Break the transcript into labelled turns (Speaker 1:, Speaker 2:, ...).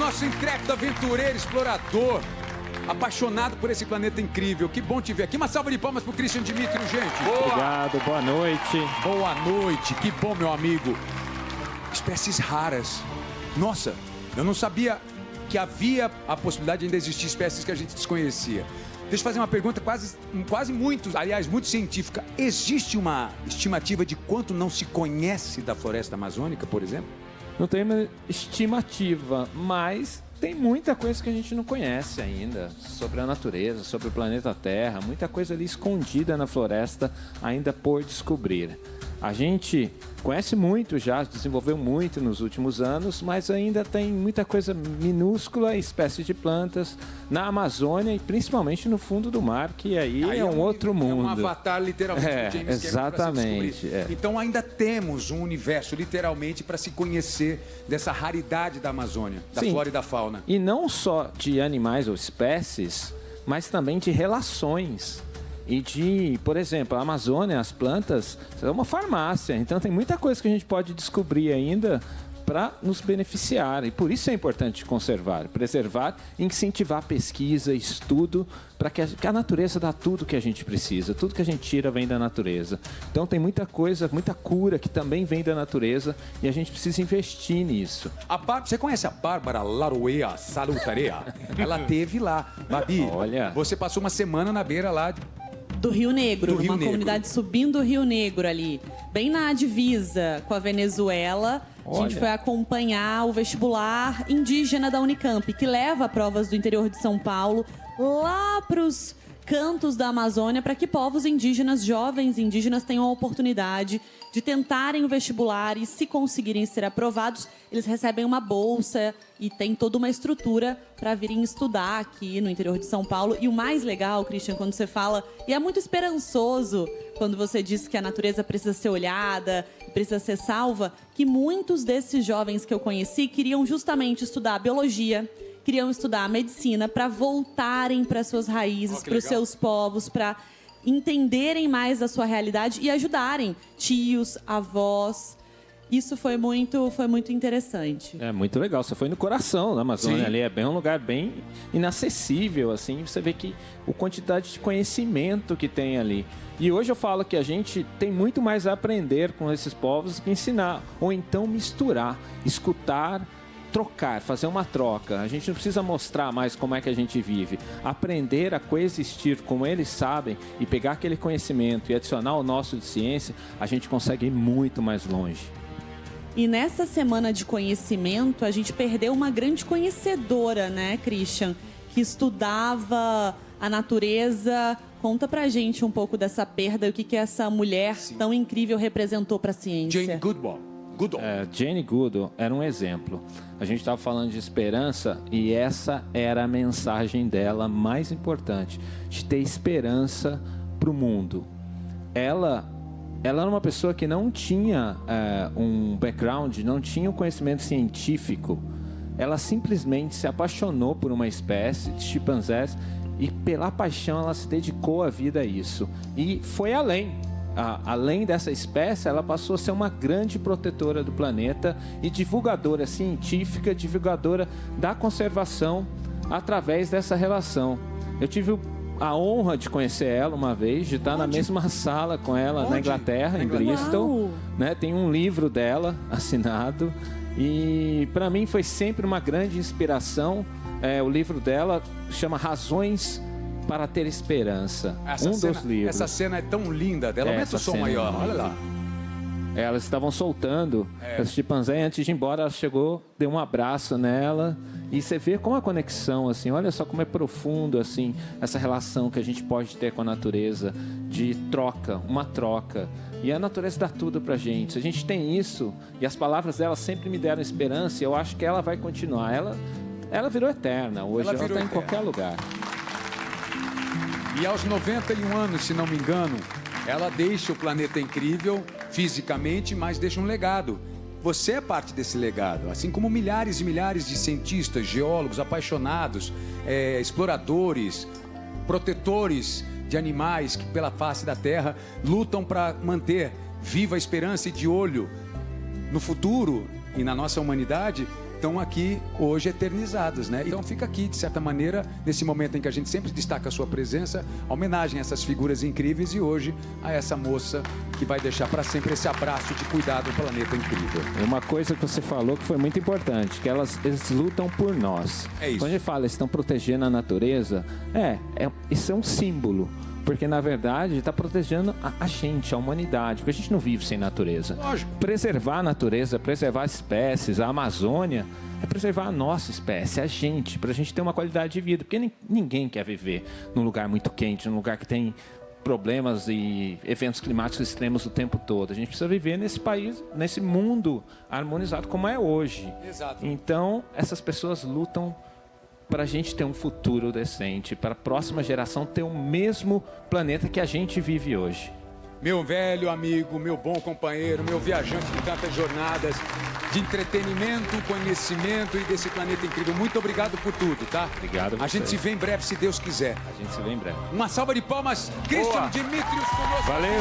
Speaker 1: nosso intrépido aventureiro, explorador, apaixonado por esse planeta incrível. Que bom te ver aqui. Uma salva de palmas pro Christian Dmytryk, gente. Boa.
Speaker 2: Obrigado, boa noite.
Speaker 1: Boa noite, que bom, meu amigo. Espécies raras. Nossa, eu não sabia que havia a possibilidade de ainda existir espécies que a gente desconhecia. Deixa eu fazer uma pergunta muito científica. Existe uma estimativa de quanto não se conhece da floresta amazônica, por exemplo?
Speaker 2: Não tem uma estimativa, mas tem muita coisa que a gente não conhece ainda sobre a natureza, sobre o planeta Terra, muita coisa ali escondida na floresta ainda por descobrir. A gente conhece muito já, desenvolveu muito nos últimos anos, mas ainda tem muita coisa minúscula, espécies de plantas na Amazônia e principalmente no fundo do mar, que aí é um outro mundo.
Speaker 1: É um avatar, literalmente, do James Cameron para se descobrir. Então ainda temos um universo, literalmente, para se conhecer dessa raridade da Amazônia, da flora e da fauna.
Speaker 2: E não só de animais ou espécies, mas também de relações. E de, por exemplo, a Amazônia, as plantas, é uma farmácia. Então tem muita coisa que a gente pode descobrir ainda para nos beneficiar. E por isso é importante conservar, preservar, incentivar pesquisa, estudo, para que a natureza dá tudo que a gente precisa. Tudo que a gente tira vem da natureza. Então tem muita coisa, muita cura que também vem da natureza e a gente precisa investir nisso.
Speaker 1: Você conhece a Bárbara Laroea Salutarea? Ela teve lá. Babi,
Speaker 2: olha,
Speaker 1: você passou uma semana na beira lá
Speaker 3: do Rio Negro,
Speaker 1: do Rio
Speaker 3: uma
Speaker 1: Negro.
Speaker 3: comunidade subindo o Rio Negro ali, bem na divisa com a Venezuela. A gente foi acompanhar o vestibular indígena da Unicamp, que leva provas do interior de São Paulo lá para os cantos da Amazônia, para que povos indígenas, jovens indígenas, tenham a oportunidade de tentarem o vestibular e, se conseguirem ser aprovados, eles recebem uma bolsa e tem toda uma estrutura para virem estudar aqui no interior de São Paulo. E o mais legal, Christian, quando você fala, e é muito esperançoso quando você diz que a natureza precisa ser olhada, precisa ser salva, que muitos desses jovens que eu conheci queriam justamente estudar biologia, queriam estudar medicina para voltarem para suas raízes, para os seus povos, para entenderem mais da sua realidade e ajudarem tios, avós. Isso foi muito interessante.
Speaker 2: É muito legal. Você foi no coração da Amazônia. Sim. Ali é bem um lugar bem inacessível, assim. Você vê que a quantidade de conhecimento que tem ali. E hoje eu falo que a gente tem muito mais a aprender com esses povos que ensinar, ou então misturar, escutar, trocar, fazer uma troca. A gente não precisa mostrar mais como é que a gente vive. Aprender a coexistir como eles sabem e pegar aquele conhecimento e adicionar o nosso de ciência, a gente consegue ir muito mais longe.
Speaker 3: E nessa semana de conhecimento, a gente perdeu uma grande conhecedora, né, Christian? Que estudava a natureza. Conta pra gente um pouco dessa perda e o que essa mulher tão incrível representou pra ciência.
Speaker 1: Jane Goodall.
Speaker 2: Jane Goodall era um exemplo. A gente estava falando de esperança e essa era a mensagem dela mais importante, de ter esperança para o mundo. Ela era uma pessoa que não tinha um background, não tinha um conhecimento científico. Ela simplesmente se apaixonou por uma espécie de chimpanzés e pela paixão ela se dedicou a vida a isso. E foi além. Além dessa espécie, ela passou a ser uma grande protetora do planeta e divulgadora científica, divulgadora da conservação através dessa relação. Eu tive a honra de conhecer ela uma vez, de estar na mesma sala com ela na Inglaterra, em Bristol. Né? Tem um livro dela assinado e para mim foi sempre uma grande inspiração. O livro dela chama Razões para ter Esperança. Dos livros.
Speaker 1: Essa cena é tão linda dela. Aumenta o som maior, olha lá.
Speaker 2: Elas estavam soltando esse chimpanzé. Antes de ir embora, ela chegou, deu um abraço nela. E você vê como a conexão, assim, olha só como é profundo, assim, essa relação que a gente pode ter com a natureza, de troca, uma troca. E a natureza dá tudo pra gente. Se a gente tem isso, e as palavras dela sempre me deram esperança, e eu acho que ela vai continuar. Ela virou eterna. Hoje ela está em qualquer lugar.
Speaker 1: E aos 91 anos, se não me engano, ela deixa o planeta incrível fisicamente, mas deixa um legado. Você é parte desse legado, assim como milhares e milhares de cientistas, geólogos, apaixonados, exploradores, protetores de animais que pela face da Terra lutam para manter viva a esperança e de olho no futuro e na nossa humanidade estão aqui hoje eternizadas, né? Então fica aqui, de certa maneira, nesse momento em que a gente sempre destaca a sua presença, a homenagem a essas figuras incríveis e hoje a essa moça que vai deixar para sempre esse abraço de cuidar do planeta incrível.
Speaker 2: Uma coisa que você falou que foi muito importante, que eles lutam por nós.
Speaker 1: É isso.
Speaker 2: Quando a gente fala, eles estão protegendo a natureza, isso é um símbolo. Porque, na verdade, está protegendo a gente, a humanidade. Porque a gente não vive sem natureza.
Speaker 1: Lógico.
Speaker 2: Preservar a natureza, preservar as espécies, a Amazônia, é preservar a nossa espécie, a gente, para a gente ter uma qualidade de vida. Porque ninguém quer viver num lugar muito quente, num lugar que tem problemas e eventos climáticos extremos o tempo todo. A gente precisa viver nesse país, nesse mundo harmonizado como é hoje.
Speaker 1: Exato.
Speaker 2: Então, essas pessoas lutam para a gente ter um futuro decente, para a próxima geração ter o mesmo planeta que a gente vive hoje.
Speaker 1: Meu velho amigo, meu bom companheiro, meu viajante de tantas jornadas, de entretenimento, conhecimento e desse planeta incrível. Muito obrigado por tudo, tá?
Speaker 2: Obrigado a você.
Speaker 1: A gente se vê em breve, se Deus quiser.
Speaker 2: A gente se vê em breve.
Speaker 1: Uma salva de palmas, Christian
Speaker 2: Boa.
Speaker 1: Dimitrios conosco.
Speaker 2: Valeu!